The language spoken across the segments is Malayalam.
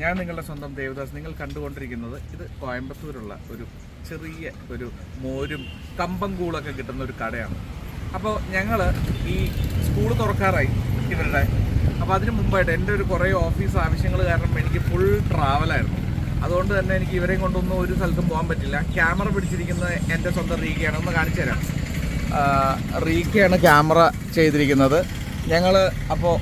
ഞാൻ നിങ്ങളുടെ സ്വന്തം ദേവദാസ്. നിങ്ങൾ കണ്ടുകൊണ്ടിരിക്കുന്നത് ഇത് കോയമ്പത്തൂരുള്ള ഒരു ചെറിയ ഒരു മോരും കമ്പംകൂളൊക്കെ കിട്ടുന്ന ഒരു കടയാണ്. അപ്പോൾ ഞങ്ങൾ ഈ സ്കൂൾ തുറക്കാറായി ഇവരുടെ. അപ്പോൾ അതിന് മുമ്പായിട്ട് എൻ്റെ ഒരു കുറേ ഓഫീസ് ആവശ്യങ്ങൾ കാരണം എനിക്ക് ഫുൾ ട്രാവലായിരുന്നു. അതുകൊണ്ട് തന്നെ എനിക്ക് ഇവരെയും കൊണ്ടൊന്നും ഒരു സ്ഥലത്തും പോകാൻ പറ്റില്ല. ക്യാമറ പിടിച്ചിരിക്കുന്നത് എൻ്റെ സ്വന്തം റീക്കയാണ്. ഒന്ന് കാണിച്ചു തരാം. റീക്കയാണ് ക്യാമറ ചെയ്തിരിക്കുന്നത്. ഞങ്ങൾ അപ്പോൾ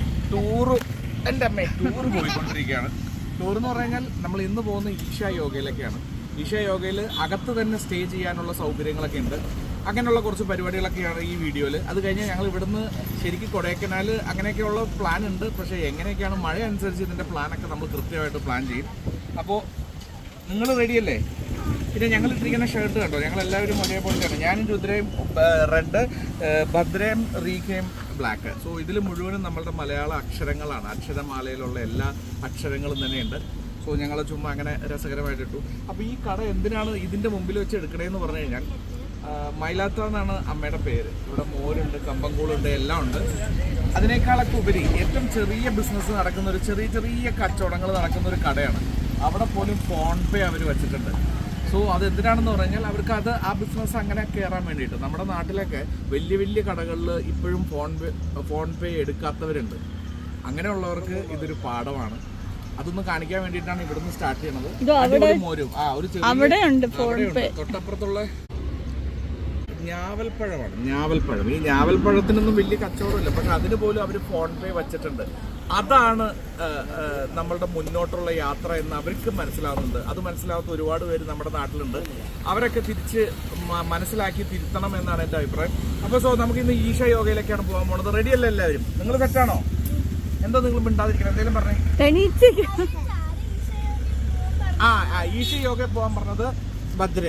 എൻ്റെ അമ്മയെ ടൂറ് പോയിക്കൊണ്ടിരിക്കുകയാണ്. ടൂർ എന്ന് പറഞ്ഞു കഴിഞ്ഞാൽ നമ്മൾ ഇന്ന് പോകുന്ന ഈശ യോഗയിലൊക്കെയാണ്. ഈശ യോഗയിൽ അകത്ത് തന്നെ സ്റ്റേ ചെയ്യാനുള്ള സൗകര്യങ്ങളൊക്കെ ഉണ്ട്. അങ്ങനെയുള്ള കുറച്ച് പരിപാടികളൊക്കെയാണ് ഈ വീഡിയോയിൽ. അത് കഴിഞ്ഞാൽ ഞങ്ങൾ ഇവിടുന്ന് ശരിക്കും കൊടൈക്കനാൽ അങ്ങനെയൊക്കെയുള്ള പ്ലാൻ ഉണ്ട്. പക്ഷേ എങ്ങനെയൊക്കെയാണ് മഴ അനുസരിച്ച് ഇതിൻ്റെ പ്ലാനൊക്കെ നമ്മൾ കൃത്യമായിട്ട് പ്ലാൻ ചെയ്യും. അപ്പോൾ നിങ്ങൾ റെഡിയല്ലേ? പിന്നെ ഞങ്ങൾ ഇട്ടിരിക്കുന്ന ഷർട്ട് കണ്ടോ, ഞങ്ങളെല്ലാവരും ഒരേപോലെയാണ്. ഞാനും രുദ്രയും റെഡ്, ഭദ്രയും റീക്കയും ബ്ലാക്ക്. സോ ഇതിൽ മുഴുവനും നമ്മളുടെ മലയാള അക്ഷരങ്ങളാണ്. അക്ഷരമാലയിലുള്ള എല്ലാ അക്ഷരങ്ങളും തന്നെയുണ്ട്. സോ ഞങ്ങൾ ചുമ്മാ അങ്ങനെ രസകരമായിട്ട് ഇട്ടു. അപ്പോൾ ഈ കട എന്തിനാണ് ഇതിൻ്റെ മുമ്പിൽ വെച്ച് എടുക്കണേന്ന് പറഞ്ഞു കഴിഞ്ഞാൽ, മൈലാത്ത എന്നാണ് അമ്മയുടെ പേര്. ഇവിടെ മോരുണ്ട്, കമ്പംകൂളുണ്ട്, എല്ലാം ഉണ്ട്. അതിനേക്കാളൊക്കെ ഉപരി ഏറ്റവും ചെറിയ ബിസിനസ് നടക്കുന്ന ഒരു ചെറിയ കച്ചവടങ്ങൾ നടക്കുന്ന ഒരു കടയാണ്. അവിടെ പോലും ഫോൺ പേ അവർ വെച്ചിട്ടുണ്ട്. സോ അതെന്തിനാണെന്ന് പറഞ്ഞാൽ അവർക്ക് ആ ബിസിനസ് അങ്ങനെ കയറാൻ വേണ്ടിയിട്ട്. നമ്മുടെ നാട്ടിലൊക്കെ വലിയ കടകളിൽ ഇപ്പോഴും ഫോൺ പേ എടുക്കാത്തവരുണ്ട്. അങ്ങനെയുള്ളവർക്ക് ഇതൊരു പാഠമാണ്. അതൊന്ന് കാണിക്കാൻ വേണ്ടിയിട്ടാണ് ഇവിടുന്ന് സ്റ്റാർട്ട് ചെയ്യണത്. മോരും ഒരു തൊട്ടപ്പുറത്തുള്ള ഞാവൽപ്പഴം. ഈ ഞാവൽപ്പഴത്തിനൊന്നും വലിയ കച്ചവടമില്ല, പക്ഷെ അതിന് പോലും അവർ ഫോൺ പേ വെച്ചിട്ടുണ്ട്. അതാണ് നമ്മളുടെ മുന്നോട്ടുള്ള യാത്ര എന്ന് അവർക്ക് മനസ്സിലാവുന്നുണ്ട്. അത് മനസ്സിലാവാത്ത ഒരുപാട് പേര് നമ്മുടെ നാട്ടിലുണ്ട്. അവരൊക്കെ തിരിച്ച് മനസ്സിലാക്കി തിരുത്തണം എന്നാണ് എൻ്റെ അഭിപ്രായം. അപ്പോൾ നമുക്ക് ഇന്ന് ഈശ യോഗയിലേക്കാണ് പോകാൻ പോണത്. റെഡിയല്ലേ എല്ലാവരും? നിങ്ങൾ സെറ്റാണോ? എന്തോ നിങ്ങൾ മിണ്ടാതിരിക്കണം, എന്തെങ്കിലും പറഞ്ഞേ. ഈശ യോഗയിൽ പോകാൻ പറഞ്ഞത് ഭദ്ര.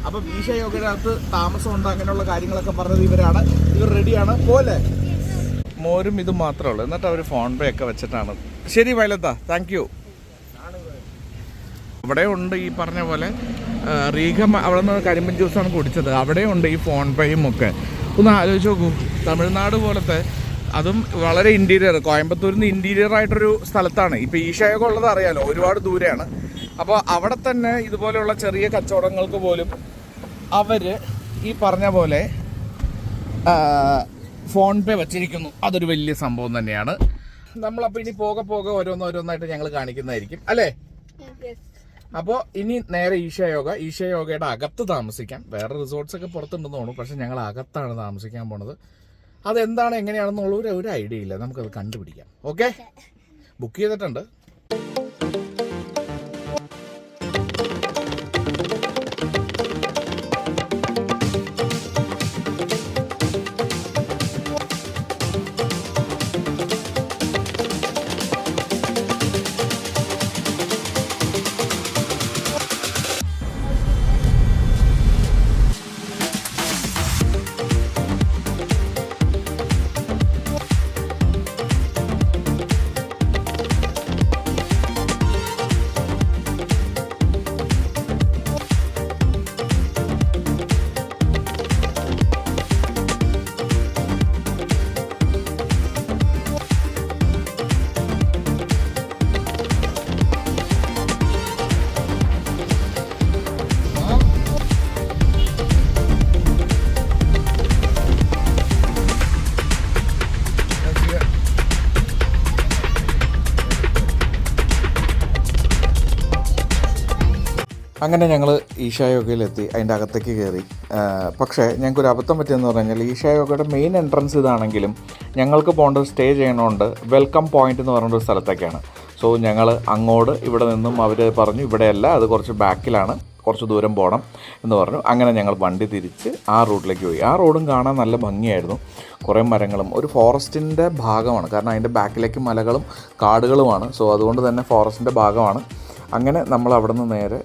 അപ്പം ഈശ യോഗയുടെ അകത്ത് താമസമുണ്ട്, അങ്ങനെയുള്ള കാര്യങ്ങളൊക്കെ പറഞ്ഞത് ഇവരാണ്. ഇവർ റെഡിയാണ് പോലെ. മോരും ഇത് മാത്രമേ ഉള്ളൂ. എന്നിട്ട് അവർ ഫോൺ പേ ഒക്കെ വെച്ചിട്ടാണ്. ശരി വയലത്ത, താങ്ക് യു. അവിടെ ഉണ്ട് ഈ പറഞ്ഞ പോലെ റീഖ അവിടെ നിന്ന് കരിമ്പൻ ജ്യൂസാണ് കുടിച്ചത്. അവിടെ ഉണ്ട് ഈ ഫോൺ പേയും ഒക്കെ. ഒന്ന് ആലോചിച്ച് നോക്കൂ, തമിഴ്നാട് പോലത്തെ, അതും വളരെ ഇൻറ്റീരിയർ, കോയമ്പത്തൂരിൽ നിന്ന് ഇൻറ്റീരിയർ ആയിട്ടൊരു സ്ഥലത്താണ്. ഇപ്പോൾ ഈശയൊക്കെ ഉള്ളത് അറിയാലോ, ഒരുപാട് ദൂരെയാണ്. അപ്പോൾ അവിടെ തന്നെ ഇതുപോലെയുള്ള ചെറിയ കച്ചവടങ്ങൾക്ക് പോലും അവർ ഈ പറഞ്ഞ പോലെ ഫോൺ പേ വച്ചിരിക്കുന്നു. അതൊരു വലിയ സംഭവം തന്നെയാണ്. നമ്മളപ്പോൾ ഇനി പോകെ ഓരോന്നായിട്ട് ഞങ്ങൾ കാണിക്കുന്നതായിരിക്കും അല്ലേ? അപ്പോൾ ഇനി നേരെ ഈശ യോഗയുടെ അകത്ത് താമസിക്കാം. വേറെ റിസോർട്ട്സ് ഒക്കെ പുറത്തുണ്ടെന്ന് തോന്നുന്നു, പക്ഷെ ഞങ്ങൾ അകത്താണ് താമസിക്കാൻ പോണത്. അതെന്താണ് എങ്ങനെയാണെന്നുള്ള ഒരു ഐഡിയ ഇല്ല. നമുക്കത് കണ്ടുപിടിക്കാം. ഓക്കെ, ബുക്ക് ചെയ്തിട്ടുണ്ട്. അങ്ങനെ ഞങ്ങൾ ഈശ യോഗയിലെത്തി, അതിൻ്റെ അകത്തേക്ക് കയറി. പക്ഷേ ഞങ്ങൾക്കൊരു അബദ്ധം പറ്റിയെന്ന് പറഞ്ഞാൽ ഈശ യോഗയുടെ മെയിൻ എൻട്രൻസ് ഇതാണെങ്കിലും ഞങ്ങൾക്ക് പോകേണ്ടത് സ്റ്റേ ചെയ്യണമുണ്ട് വെൽക്കം പോയിൻ്റ് എന്ന് പറഞ്ഞൊരു സ്ഥലത്തേക്കാണ്. സോ ഞങ്ങൾ അങ്ങോട്ട് ഇവിടെ നിന്നും അവർ പറഞ്ഞു ഇവിടെയല്ല, അത് കുറച്ച് ബാക്കിലാണ്, കുറച്ച് ദൂരം പോകണം എന്ന് പറഞ്ഞു. അങ്ങനെ ഞങ്ങൾ വണ്ടി തിരിച്ച് ആ റൂട്ടിലേക്ക് പോയി. ആ റോഡും കാണാൻ നല്ല ഭംഗിയായിരുന്നു. കുറേ മരങ്ങളും ഒരു ഫോറസ്റ്റിൻ്റെ ഭാഗമാണ്. കാരണം അതിൻ്റെ ബാക്കിലേക്ക് മലകളും കാടുകളുമാണ്. സോ അതുകൊണ്ട് തന്നെ ഫോറസ്റ്റിൻ്റെ ഭാഗമാണ്. അങ്ങനെ നമ്മൾ അവിടെ നിന്ന് നേരെ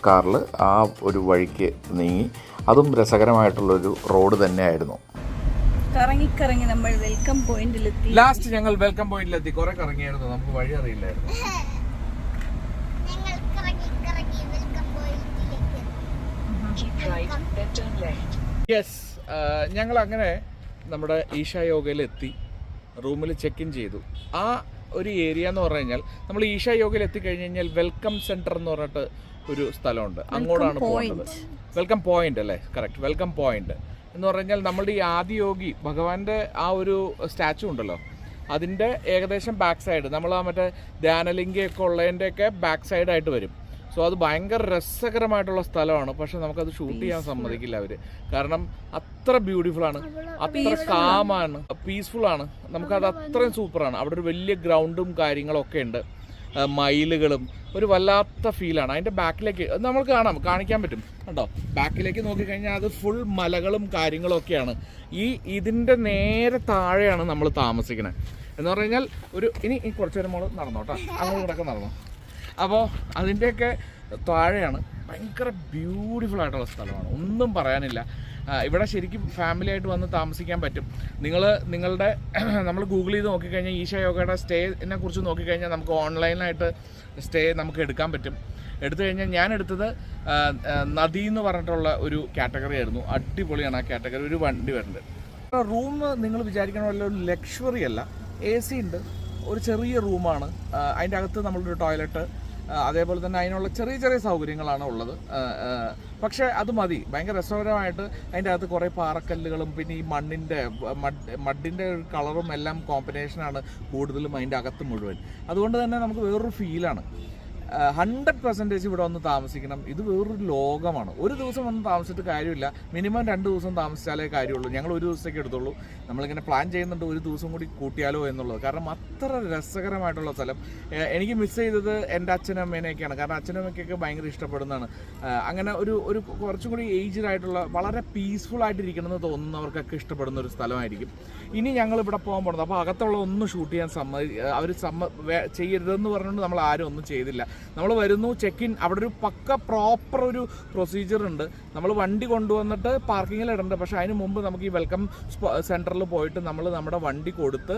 കാറിൽ ആ ഒരു വഴിക്ക് നീങ്ങി. അതും രസകരമായിട്ടുള്ളൊരു റോഡ് തന്നെയായിരുന്നു. കറങ്ങി നമ്മൾ വെൽക്കം പോയിന്റിലെത്തി. ലാസ്റ്റ് ഞങ്ങൾ വെൽക്കം പോയിന്റിലെത്തി. കുറെ കറങ്ങിയായിരുന്നു, നമുക്ക് വഴി അറിയില്ലായിരുന്നു. യെസ്, ഞങ്ങൾ അങ്ങനെ നമ്മുടെ ഈശ യോഗയിലെത്തി. റൂമിൽ ചെക്ക് ഇൻ ചെയ്തു. ആ ഒരു ഏരിയ എന്ന് പറഞ്ഞു കഴിഞ്ഞാൽ നമ്മൾ ഈശാ യോഗയിൽ എത്തിക്കഴിഞ്ഞ് കഴിഞ്ഞാൽ വെൽക്കം സെൻറ്റർ എന്ന് പറഞ്ഞിട്ട് ഒരു സ്ഥലമുണ്ട്, അങ്ങോട്ടാണ് പോകുന്നത്. വെൽക്കം പോയിന്റ് അല്ലേ? കറക്റ്റ്, വെൽക്കം പോയിന്റ് എന്ന് പറഞ്ഞാൽ നമ്മളുടെ ഈ ആദിയോഗി ഭഗവാന്റെ ആ ഒരു സ്റ്റാച്ചു ഉണ്ടല്ലോ, അതിൻ്റെ ഏകദേശം ബാക്ക് സൈഡ് നമ്മൾ ആ മറ്റേ ധ്യാനലിംഗയൊക്കെ ഉള്ളതിൻ്റെയൊക്കെ ബാക്ക് സൈഡായിട്ട് വരും. സോ അത് ഭയങ്കര രസകരമായിട്ടുള്ള സ്ഥലമാണ്. പക്ഷെ നമുക്കത് ഷൂട്ട് ചെയ്യാൻ സമ്മതിക്കില്ല അവർ, കാരണം അത്ര ബ്യൂട്ടിഫുൾ ആണ്, അത്ര കാമാണ്, പീസ്ഫുൾ ആണ്. നമുക്കത് അത്രയും സൂപ്പറാണ്. അവിടെ ഒരു വലിയ ഗ്രൗണ്ടും കാര്യങ്ങളൊക്കെ ഉണ്ട്, മയിലുകളും, ഒരു വല്ലാത്ത ഫീലാണ്. അതിൻ്റെ ബാക്കിലേക്ക് നമ്മൾ കാണിക്കാൻ പറ്റും കേട്ടോ. ബാക്കിലേക്ക് നോക്കിക്കഴിഞ്ഞാൽ അത് ഫുൾ മലകളും കാര്യങ്ങളും ഒക്കെയാണ്. ഇതിൻ്റെ നേരെ താഴെയാണ് നമ്മൾ താമസിക്കുന്നത് എന്ന് പറഞ്ഞു കഴിഞ്ഞാൽ. ഇനി കുറച്ച് നേരം നമ്മൾ നടന്നോ കേട്ടോ, അങ്ങോട്ട് കിടക്കാൻ നടന്നോ. അപ്പോൾ അതിൻ്റെയൊക്കെ താഴെയാണ്. ഭയങ്കര ബ്യൂട്ടിഫുൾ ആയിട്ടുള്ള സ്ഥലമാണ്, ഒന്നും പറയാനില്ല. ഇവിടെ ശരിക്കും ഫാമിലി ആയിട്ട് വന്ന് താമസിക്കാൻ പറ്റും. നമ്മൾ ഗൂഗിൾ ചെയ്ത് നോക്കിക്കഴിഞ്ഞാൽ ഈശാ യോഗയുടെ സ്റ്റേനെ കുറിച്ച് നോക്കിക്കഴിഞ്ഞാൽ നമുക്ക് ഓൺലൈനായിട്ട് സ്റ്റേ നമുക്ക് എടുക്കാൻ പറ്റും. എടുത്തു കഴിഞ്ഞാൽ ഞാൻ എടുത്തത് നദി എന്ന് പറഞ്ഞിട്ടുള്ള ഒരു കാറ്റഗറി ആയിരുന്നു. അടിപൊളിയാണ് ആ കാറ്റഗറി. ഒരു വണ്ടി വരുന്നുണ്ട്. റൂം നിങ്ങൾ വിചാരിക്കണ പോലെ ഒരു ലക്ഷറി അല്ല, AC ഉണ്ട്, ഒരു ചെറിയ റൂമാണ്. അതിൻ്റെ അകത്ത് നമ്മളൊരു ടോയ്ലറ്റ്, അതേപോലെ തന്നെ അതിനുള്ള ചെറിയ ചെറിയ സൗകര്യങ്ങളാണ് ഉള്ളത്. പക്ഷേ അത് മതി. ഭയങ്കര രസകരമായിട്ട് അതിൻ്റെ അകത്ത് കുറേ പാറക്കല്ലുകളും പിന്നെ ഈ മഡിൻ്റെ കളറും എല്ലാം കോമ്പിനേഷനാണ് കൂടുതലും അതിൻ്റെ അകത്ത് മുഴുവൻ. അതുകൊണ്ട് തന്നെ നമുക്ക് വേറൊരു ഫീലാണ്. 100% ഇവിടെ വന്ന് താമസിക്കണം. ഇത് വേറൊരു ലോകമാണ്. ഒരു ദിവസം വന്ന് താമസിച്ചിട്ട് കാര്യമില്ല, മിനിമം 2 ദിവസം താമസിച്ചാലേ കാര്യമുള്ളൂ. ഞങ്ങൾ ഒരു ദിവസത്തേക്ക് എടുത്തുള്ളൂ. നമ്മളിങ്ങനെ പ്ലാൻ ചെയ്യുന്നുണ്ട് ഒരു ദിവസം കൂടി കൂട്ടിയാലോ എന്നുള്ളത്. കാരണം അത്ര രസകരമായിട്ടുള്ള സ്ഥലം. എനിക്ക് മിസ് ചെയ്തത് എൻ്റെ അച്ഛനും അമ്മേനെയൊക്കെയാണ്. കാരണം അച്ഛനും അമ്മയ്ക്കൊക്കെ ഭയങ്കര ഇഷ്ടപ്പെടുന്നതാണ്. അങ്ങനെ ഒരു കുറച്ചും കൂടി ഏജ്ഡ് ആയിട്ടുള്ള വളരെ പീസ്ഫുൾ ആയിട്ടിരിക്കണമെന്ന് തോന്നുന്നവർക്കൊക്കെ ഇഷ്ടപ്പെടുന്ന ഒരു സ്ഥലമായിരിക്കും. ഇനി ഞങ്ങളിവിടെ പോകാൻ പോകുന്നത്. അപ്പോൾ അകത്തുള്ള ഒന്നും ഷൂട്ട് ചെയ്യാൻ അവർ ചെയ്യരുതെന്ന് പറഞ്ഞുകൊണ്ട് നമ്മൾ ആരും ഒന്നും ചെയ്തില്ല. നമ്മൾ വരുന്നു, ചെക്ക് ഇൻ, അവിടെ ഒരു പ്രോപ്പർ ഒരു പ്രൊസീജിയർ ഉണ്ട്. നമ്മൾ വണ്ടി കൊണ്ടുവന്നിട്ട് പാർക്കിങ്ങിൽ ഇടണ്ട. പക്ഷേ അതിന് മുമ്പ് നമുക്ക് ഈ വെൽക്കം സെൻറ്ററിൽ പോയിട്ട് നമ്മൾ നമ്മുടെ വണ്ടി കൊടുത്ത്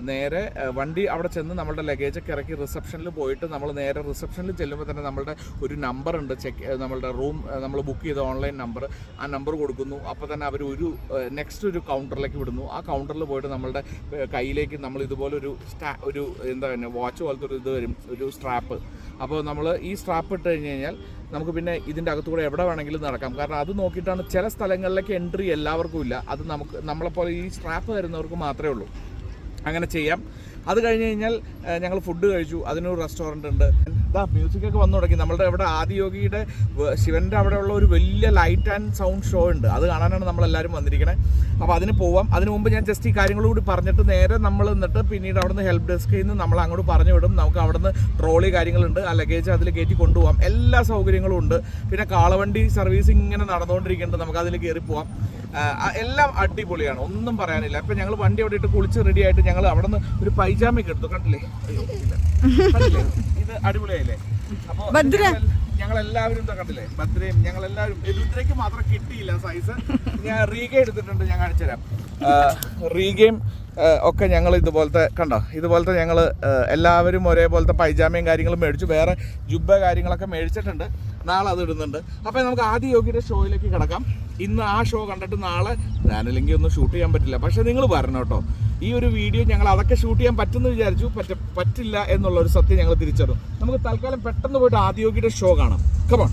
നേരെ വണ്ടി അവിടെ ചെന്ന് നമ്മളുടെ ലഗേജൊക്കെ ഇറക്കി റിസപ്ഷനിൽ പോയിട്ട് നമ്മൾ നേരെ റിസപ്ഷനിൽ ചെല്ലുമ്പോൾ തന്നെ നമ്മളുടെ ഒരു നമ്പറുണ്ട്, നമ്മളുടെ റൂം നമ്മൾ ബുക്ക് ചെയ്ത ഓൺലൈൻ നമ്പർ, ആ നമ്പർ കൊടുക്കുന്നു. അപ്പോൾ തന്നെ അവർ നെക്സ്റ്റ് ഒരു കൗണ്ടറിലേക്ക് വിടുന്നു. ആ കൗണ്ടറിൽ പോയിട്ട് നമ്മളുടെ കയ്യിലേക്ക് നമ്മൾ ഇതുപോലെ ഒരു എന്താ പറയുക വാച്ച് പോലത്തെ ഇത് വരും, ഒരു സ്ട്രാപ്പ്. അപ്പോൾ നമ്മൾ ഈ സ്ട്രാപ്പ് ഇട്ട് കഴിഞ്ഞ് കഴിഞ്ഞാൽ നമുക്ക് പിന്നെ ഇതിൻ്റെ അകത്തുകൂടെ എവിടെ വേണമെങ്കിലും നടക്കാം. കാരണം അത് നോക്കിയിട്ടാണ് ചില സ്ഥലങ്ങളിലേക്ക് എൻട്രി എല്ലാവർക്കും ഇല്ല. അത് നമ്മളെപ്പോലെ ഈ സ്ട്രാപ്പ് തരുന്നവർക്ക് മാത്രമേ ഉള്ളൂ. അങ്ങനെ ചെയ്യാം. അത് കഴിഞ്ഞ് കഴിഞ്ഞാൽ ഞങ്ങൾ ഫുഡ് കഴിച്ചു. അതിനൊരു റെസ്റ്റോറൻറ്റ് ഉണ്ട്. മ്യൂസിക്കൊക്കെ വന്നു തുടങ്ങി. നമ്മളുടെ ഇവിടെ ആദിയോഗിയുടെ ശിവൻ്റെ അവിടെയുള്ള ഒരു വലിയ ലൈറ്റ് ആൻഡ് സൗണ്ട് ഷോ ഉണ്ട്. അത് കാണാനാണ് നമ്മളെല്ലാവരും വന്നിരിക്കണേ. അപ്പോൾ അതിന് പോവാം. അതിന് മുമ്പ് ഞാൻ ജസ്റ്റ് ഈ കാര്യങ്ങളും കൂടി പറഞ്ഞിട്ട് നേരെ നമ്മൾ നിന്നിട്ട് പിന്നീട് അവിടെ നിന്ന് ഹെൽപ്പ് ഡെസ്കിൽ നിന്ന് നമ്മൾ അങ്ങോട്ട് പറഞ്ഞു വിടും. നമുക്ക് അവിടെ നിന്ന് ട്രോളി കാര്യങ്ങളുണ്ട്, ആ ലഗേജ് അതിൽ കയറ്റി കൊണ്ടുപോകാം. എല്ലാ സൗകര്യങ്ങളും ഉണ്ട്. പിന്നെ കാളവണ്ടി സർവീസ് ഇങ്ങനെ നടന്നുകൊണ്ടിരിക്കുന്നുണ്ട്, നമുക്ക് അതിൽ കയറി പോവാം. എല്ലാം അടിപൊളിയാണ്, ഒന്നും പറയാനില്ല. ഇപ്പം ഞങ്ങൾ വണ്ടി അവിടെ ഇട്ട് കുളിച്ച് റെഡി ആയിട്ട് ഞങ്ങൾ അവിടെ നിന്ന് ഒരു പൈജാമയൊക്കെ എടുത്തു. കണ്ടില്ലേ? ഇത് അടിപൊളിയായില്ലേ? അപ്പോൾ ഞങ്ങളെല്ലാവരും കണ്ടില്ലേ? ഭദ്രയും ഞങ്ങളെല്ലാവരും. രുദ്രയ്ക്ക് മാത്രം കിട്ടിയില്ല സൈസ്. ഞാൻ റീഗ എടുത്തിട്ടുണ്ട്, ഞാൻ കാണിച്ചുതരാം. റീഗയും ഒക്കെ ഞങ്ങൾ ഇതുപോലത്തെ കണ്ടോ, ഇതുപോലത്തെ ഞങ്ങൾ എല്ലാവരും ഒരേപോലത്തെ പൈജാമയും കാര്യങ്ങളും മേടിച്ചു. വേറെ ജുബ്ബ കാര്യങ്ങളൊക്കെ മേടിച്ചിട്ടുണ്ട്. നാളെ അത് ഇടുന്നുണ്ട്. അപ്പോൾ നമുക്ക് ആദ്യ യോഗിയുടെ ഷോയിലേക്ക് കിടക്കാം. ഇന്ന് ആ ഷോ കണ്ടിട്ട് നാളെ ഞാനല്ലെങ്കിൽ ഒന്നും ഷൂട്ട് ചെയ്യാൻ പറ്റില്ല. പക്ഷേ നിങ്ങൾ വരണം കേട്ടോ. ഈ ഒരു വീഡിയോ ഞങ്ങൾ അതൊക്കെ ഷൂട്ട് ചെയ്യാൻ പറ്റുമെന്ന് വിചാരിച്ചു, പറ്റില്ല എന്നുള്ളൊരു സത്യം ഞങ്ങൾ തിരിച്ചറിഞ്ഞു. നമുക്ക് തൽക്കാലം പെട്ടെന്ന് പോയിട്ട് ആദ്യ യോഗിയുടെ ഷോ കാണാം. കമോൺ.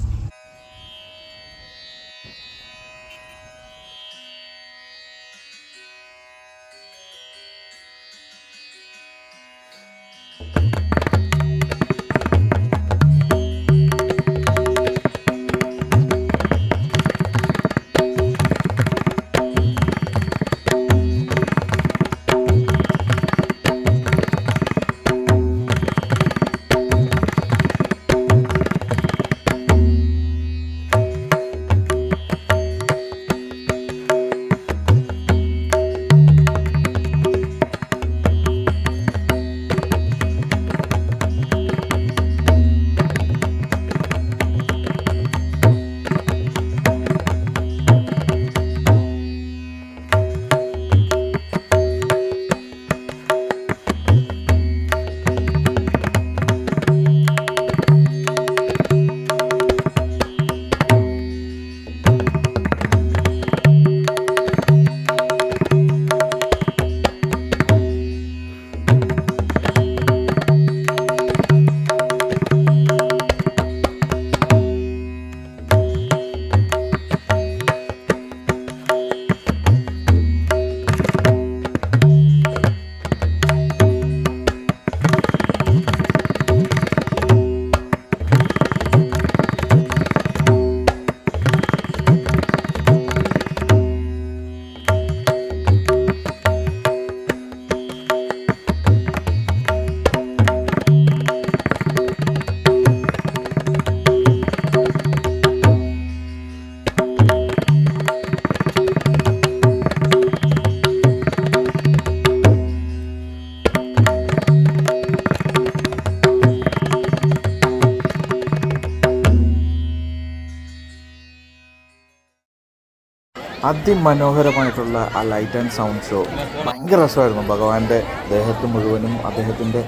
അതിമനോഹരമായിട്ടുള്ള ആ ലൈറ്റ് ആൻഡ് സൗണ്ട് ഷോ ഭയങ്കര രസമായിരുന്നു. ഭഗവാന്റെ ദേഹത്ത് മുഴുവനും അദ്ദേഹത്തിൻ്റെ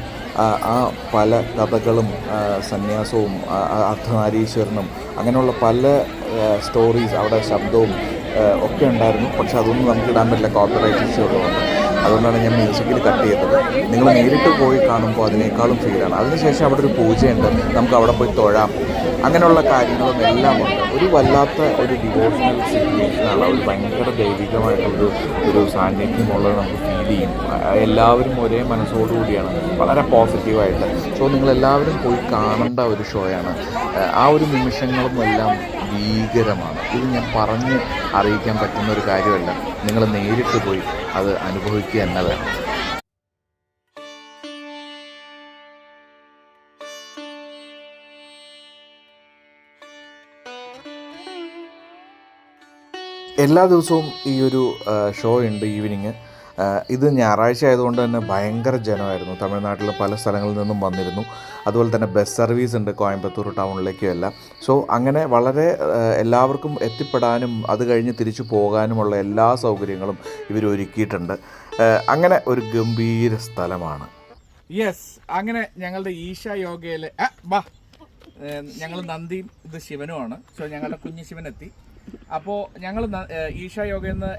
ആ പല കഥകളും സന്യാസവും അർദ്ധനാരീശ്വരനും അങ്ങനെയുള്ള പല സ്റ്റോറീസ്, അവിടെ ശബ്ദവും ഒക്കെ ഉണ്ടായിരുന്നു. പക്ഷെ അതൊന്നും നമുക്ക് ഇടാൻ പറ്റില്ല, കോപ്പിറൈറ്റ് ഇഷ്യൂ ഉള്ളതുകൊണ്ട്. അതുകൊണ്ടാണ് ഞാൻ മ്യൂസിക്കിൽ കട്ട് ചെയ്തത്. നിങ്ങൾ നേരിട്ട് പോയി കാണുമ്പോൾ അതിനേക്കാളും ഫീലാണ്. അതിനുശേഷം അവിടെ ഒരു പൂജയുണ്ട്, നമുക്ക് അവിടെ പോയി തൊഴാം. അങ്ങനെയുള്ള കാര്യങ്ങളും എല്ലാം ഉണ്ട്. ഒരു വല്ലാത്ത ഒരു ഡിവോഷണൽ സിറ്റുവേഷനാണ്. ഒരു ഭയങ്കര ദൈവികമായിട്ടുള്ളൊരു സാന്നിധ്യമുള്ളത് നമുക്ക് ഫീൽ ചെയ്യും. എല്ലാവരും ഒരേ മനസ്സോടുകൂടിയാണ്, വളരെ പോസിറ്റീവായിട്ട്. സോ നിങ്ങളെല്ലാവരും പോയി കാണേണ്ട ഒരു ഷോയാണ്. ആ ഒരു നിമിഷങ്ങളും എല്ലാം ഭീകരമാണ്. ഇത് ഞാൻ പറഞ്ഞ് അറിയിക്കാൻ പറ്റുന്ന ഒരു കാര്യമല്ല. നിങ്ങൾ നേരിട്ട് പോയി അത് അനുഭവിക്കുക തന്നെ വേണം. എല്ലാ ദിവസവും ഈ ഒരു ഷോ ഉണ്ട് ഈവനിങ്. ഇത് ഞായറാഴ്ച ആയതുകൊണ്ട് തന്നെ ഭയങ്കര ജനമായിരുന്നു. തമിഴ്നാട്ടിലെ പല സ്ഥലങ്ങളിൽ നിന്നും വന്നിരുന്നു. അതുപോലെ തന്നെ ബസ് സർവീസ് ഉണ്ട് കോയമ്പത്തൂർ ടൗണിലേക്കും എല്ലാം. സോ അങ്ങനെ വളരെ എല്ലാവർക്കും എത്തിപ്പെടാനും അത് കഴിഞ്ഞ് തിരിച്ചു പോകാനുമുള്ള എല്ലാ സൗകര്യങ്ങളും ഇവർ ഒരുക്കിയിട്ടുണ്ട്. അങ്ങനെ ഒരു ഗംഭീര സ്ഥലമാണ്. യെസ്, അങ്ങനെ ഞങ്ങളുടെ ഈശ യോഗയിൽ ഞങ്ങൾ നന്ദിയും ഇത് ശിവനുമാണ്. സോ ഞങ്ങളുടെ കുഞ്ഞു ശിവനെത്തി. അപ്പോൾ ഞങ്ങൾ ഈശ യോഗയിൽ നിന്ന്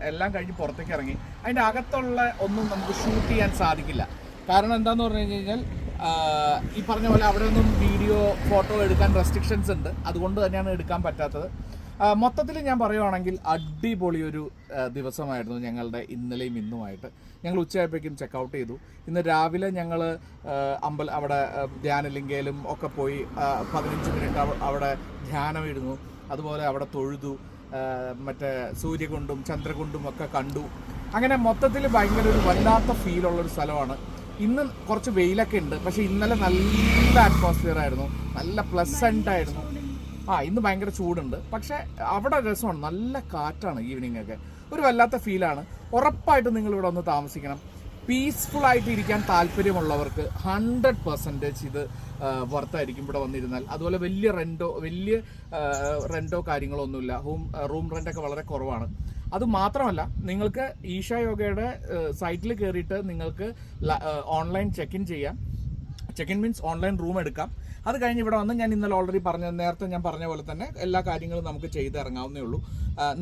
എല്ലാം കഴിഞ്ഞ് പുറത്തേക്ക് ഇറങ്ങി. അതിൻ്റെ അകത്തുള്ള ഒന്നും നമുക്ക് ഷൂട്ട് ചെയ്യാൻ സാധിക്കില്ല. കാരണം എന്താണെന്ന് പറഞ്ഞു കഴിഞ്ഞാൽ ഈ പറഞ്ഞ പോലെ അവിടെ ഒന്നും വീഡിയോ ഫോട്ടോ എടുക്കാൻ റെസ്ട്രിക്ഷൻസ് ഉണ്ട്. അതുകൊണ്ട് തന്നെയാണ് എടുക്കാൻ പറ്റാത്തത്. മൊത്തത്തിൽ ഞാൻ പറയുവാണെങ്കിൽ അടിപൊളി ഒരു ദിവസമായിരുന്നു ഞങ്ങളുടെ ഇന്നലെയും ഇന്നുമായിട്ട്. ഞങ്ങൾ ഉച്ചയായപ്പോഴേക്കും ചെക്കൗട്ട് ചെയ്തു. ഇന്ന് രാവിലെ ഞങ്ങൾ അവിടെ ധ്യാനലിംഗയിലും ഒക്കെ പോയി 15 മിനിറ്റ് അവിടെ ധ്യാനം ഇരുന്നു. അതുപോലെ അവിടെ തൊഴുതു, മറ്റേ സൂര്യകുണ്ടും ചന്ദ്രകുണ്ടും ഒക്കെ കണ്ടു. അങ്ങനെ മൊത്തത്തിൽ ഭയങ്കര ഒരു വല്ലാത്ത ഫീലുള്ളൊരു സ്ഥലമാണ്. ഇന്ന് കുറച്ച് വെയിലൊക്കെ ഉണ്ട്, പക്ഷേ ഇന്നലെ നല്ല അറ്റ്മോസ്ഫിയർ ആയിരുന്നു, നല്ല പ്ലസൻ്റ് ആയിരുന്നു. ഇന്ന് ഭയങ്കര ചൂടുണ്ട്, പക്ഷേ അവിടെ രസമാണ്, നല്ല കാറ്റാണ്. ഈവനിങ് ഒക്കെ ഒരു വല്ലാത്ത ഫീലാണ്. ഉറപ്പായിട്ടും നിങ്ങളിവിടെ ഒന്ന് താമസിക്കണം. പീസ്ഫുൾ ആയിട്ട് ഇരിക്കാൻ താല്പര്യമുള്ളവർക്ക് 100% ഇത് വർത്തായിരിക്കും ഇവിടെ വന്നിരുന്നാൽ. അതുപോലെ വലിയ റെൻറ്റോ കാര്യങ്ങളോ ഒന്നുമില്ല. റൂം റെൻ്റൊക്കെ വളരെ കുറവാണ്. അത് മാത്രമല്ല, നിങ്ങൾക്ക് ഈശ യോഗയുടെ സൈറ്റിൽ കയറിയിട്ട് നിങ്ങൾക്ക് online check in means online room എടുക്കാം. അത് കഴിഞ്ഞ് ഇവിടെ വന്ന് ഞാൻ ഇന്നലെ ഓൾറെഡി നേരത്തെ ഞാൻ പറഞ്ഞ പോലെ തന്നെ എല്ലാ കാര്യങ്ങളും നമുക്ക് ചെയ്തിറങ്ങാവുന്നേ ഉള്ളൂ.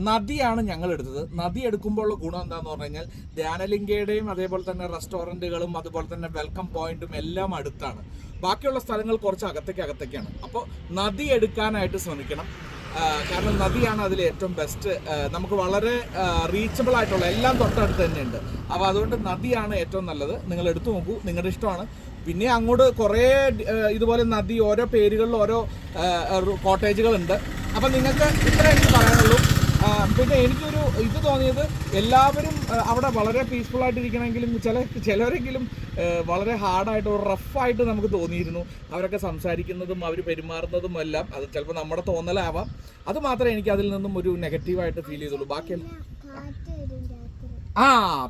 നദിയാണ് ഞങ്ങൾ എടുത്തത്. നദി എടുക്കുമ്പോഴുള്ള ഗുണം എന്താന്ന് പറഞ്ഞു കഴിഞ്ഞാൽ ധ്യാനലിംഗയുടെയും അതേപോലെ തന്നെ റെസ്റ്റോറൻറ്റുകളും അതുപോലെ തന്നെ വെൽക്കം പോയിന്റും എല്ലാം അടുത്താണ്. ബാക്കിയുള്ള സ്ഥലങ്ങൾ കുറച്ച് അകത്തേക്കാണ്. അപ്പോൾ നദി എടുക്കാനായിട്ട് ശ്രമിക്കണം. കാരണം നദിയാണ് അതിൽ ഏറ്റവും ബെസ്റ്റ്. നമുക്ക് വളരെ റീച്ചബിൾ ആയിട്ടുള്ള എല്ലാം തൊട്ടടുത്ത് തന്നെയുണ്ട്. അപ്പോൾ അതുകൊണ്ട് നദിയാണ് ഏറ്റവും നല്ലത്. നിങ്ങൾ എടുത്തു നോക്കൂ, നിങ്ങളുടെ ഇഷ്ടമാണ്. പിന്നെ അങ്ങോട്ട് കുറേ ഇതുപോലെ നദി ഓരോ പേരുകളിൽ ഓരോ കോട്ടേജുകളുണ്ട്. അപ്പം നിങ്ങൾക്ക് ഇത്ര എനിക്ക് പറയാനുള്ളൂ. പിന്നെ എനിക്കൊരു ഇത് തോന്നിയത്, എല്ലാവരും അവിടെ വളരെ പീസ്ഫുൾ ആയിട്ടിരിക്കണമെങ്കിലും ചിലരെങ്കിലും വളരെ ഹാർഡായിട്ട് ഒരു റഫായിട്ട് നമുക്ക് തോന്നിയിരുന്നു. അവരൊക്കെ സംസാരിക്കുന്നതും അവർ പെരുമാറുന്നതും എല്ലാം അത് ചിലപ്പോൾ നമ്മുടെ തോന്നലാവാം. അത് മാത്രമേ എനിക്ക് അതിൽ നിന്നും ഒരു നെഗറ്റീവായിട്ട് ഫീൽ ചെയ്തുള്ളൂ. ബാക്കിയെല്ലാം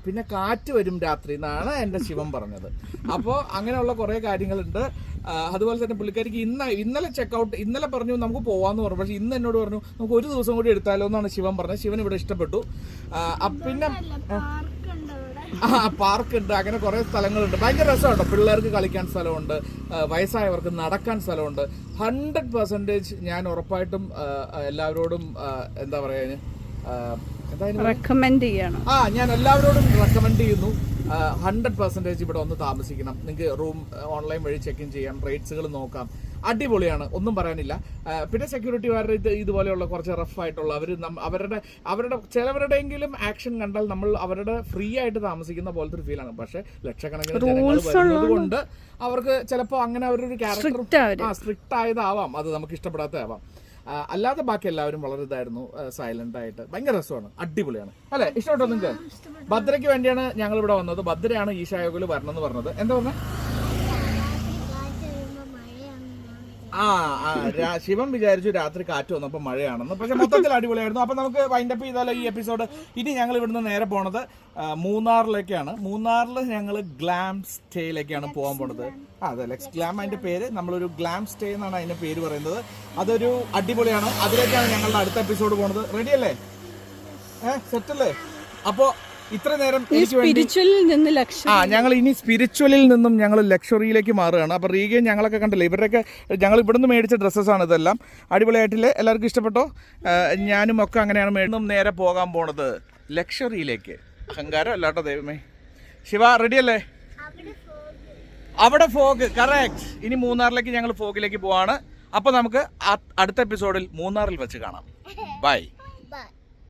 പിന്നെ കാറ്റ് വരും രാത്രി എന്നാണ് എൻ്റെ ശിവൻ പറഞ്ഞത്. അപ്പോൾ അങ്ങനെയുള്ള കുറേ കാര്യങ്ങളുണ്ട്. അതുപോലെ തന്നെ പുള്ളിക്കാരിക്ക് ഇന്നലെ പറഞ്ഞു നമുക്ക് പോവാന്ന് പറഞ്ഞു. പക്ഷെ ഇന്ന് എന്നോട് പറഞ്ഞു നമുക്ക് ഒരു ദിവസം കൂടി എടുത്താലോ എന്നാണ് ശിവൻ പറഞ്ഞത്. ശിവൻ ഇവിടെ ഇഷ്ടപ്പെട്ടു. പിന്നെ പാർക്ക് ഉണ്ട്, അങ്ങനെ കുറേ സ്ഥലങ്ങളുണ്ട്. ഭയങ്കര രസമുണ്ട്. പിള്ളേർക്ക് കളിക്കാൻ സ്ഥലമുണ്ട്, വയസ്സായവർക്ക് നടക്കാൻ സ്ഥലമുണ്ട്. 100% ഞാൻ ഉറപ്പായിട്ടും എല്ലാവരോടും എന്താ പറയാ റെക്കമെൻഡ് ചെയ്യണം. ഞാൻ എല്ലാവരോടും റെക്കമെൻഡ് ചെയ്യുന്നു. 100% ഇവിടെ ഒന്ന് താമസിക്കണം. നിങ്ങൾക്ക് റൂം ഓൺലൈൻ വഴി ചെക്ക് ഇൻ ചെയ്യാം, റേറ്റ്സുകൾ നോക്കാം. അടിപൊളിയാണ്, ഒന്നും പറയാനില്ല. പിന്നെ സെക്യൂരിറ്റിമാരുടെ ഇതുപോലെയുള്ള കുറച്ച് റഫായിട്ടുള്ള അവരുടെ ചിലവരുടെയെങ്കിലും ആക്ഷൻ കണ്ടാൽ നമ്മൾ അവരുടെ ഫ്രീ ആയിട്ട് താമസിക്കുന്ന പോലത്തെ ഒരു ഫീലാണ്. പക്ഷെ ലക്ഷക്കണക്കിന് ജനങ്ങൾ വരുന്നത് കൊണ്ട് അവർക്ക് ചിലപ്പോൾ അങ്ങനെ അവരൊരു ക്യാരക്ടർ സ്ട്രിക്റ്റ് ആയതാവാം, അത് നമുക്ക് ഇഷ്ടപ്പെടാത്തതാവാം. അല്ലാതെ ബാക്കി എല്ലാവരും വളരെ ഇതായിരുന്നു, സൈലന്റ് ആയിട്ട്. ഭയങ്കര രസമാണ്, അടിപൊളിയാണ് അല്ലെ? ഇഷ്ടപ്പെട്ടോ നിങ്ങൾക്ക്? ഭദ്രയ്ക്ക് വേണ്ടിയാണ് ഞങ്ങൾ ഇവിടെ വന്നത്. ഭദ്രയാണ് ഈശ യോഗയിൽ വരണം എന്ന് പറഞ്ഞത്. എന്താ പറഞ്ഞ? ശിവൻ വിചാരിച്ചു രാത്രി കാറ്റ് വന്നപ്പോ മഴയാണെന്ന്. പക്ഷെ മൊത്തത്തിൽ അടിപൊളിയായിരുന്നു. അപ്പൊ നമുക്ക് വൈൻഡപ്പ് ചെയ്താലോ ഈ എപ്പിസോഡ്? ഇനി ഞങ്ങൾ ഇവിടുന്ന് നേരെ പോണത് മൂന്നാറിലേക്കാണ്. മൂന്നാറിൽ ഞങ്ങൾ ഗ്ലാം സ്റ്റേയിലേക്കാണ് പോകാൻ പോണത്. അതെ, ലെക്സ് ഗ്ലാം അതിന്റെ പേര്. നമ്മളൊരു ഗ്ലാം സ്റ്റേ എന്നാണ് അതിന്റെ പേര് പറയുന്നത്. അതൊരു അടിപൊളിയാണ്. അതിലേക്കാണ് ഞങ്ങളുടെ അടുത്ത എപ്പിസോഡ് പോണത്. റെഡി അല്ലേ? സെറ്റല്ലേ? അപ്പോ ഇത്ര നേരം ഈ സ്പിരിച്വലിൽ നിന്ന് ലക്ഷ്യം ഞങ്ങൾ ഇനി സ്പിരിച്വലിൽ നിന്നും ഞങ്ങൾ ലക്ഷറിയിലേക്ക് മാറുകയാണ്. അപ്പോൾ റീഗയും ഞങ്ങളൊക്കെ കണ്ടില്ലേ, ഇവരുടെയൊക്കെ ഞങ്ങൾ ഇവിടുന്ന് മേടിച്ച ഡ്രസ്സസാണ് ഇതെല്ലാം. അടിപൊളിയായിട്ടില്ലേ? എല്ലാവർക്കും ഇഷ്ടപ്പെട്ടോ? ഞാനും ഒക്കെ അങ്ങനെയാണ് മേടിച്ചും നേരെ പോകാൻ പോണത് ലക്ഷറിയിലേക്ക്. അഹങ്കാരം അല്ലാട്ടോ ദൈവമേ. ശിവ റെഡിയല്ലേ? അവിടെ ഫോഗ്, കറക്റ്റ്. ഇനി മൂന്നാറിലേക്ക് ഞങ്ങൾ ഫോഗിലേക്ക് പോവാണ്. അപ്പോൾ നമുക്ക് അടുത്ത എപ്പിസോഡിൽ മൂന്നാറിൽ വെച്ച് കാണാം. ബൈ.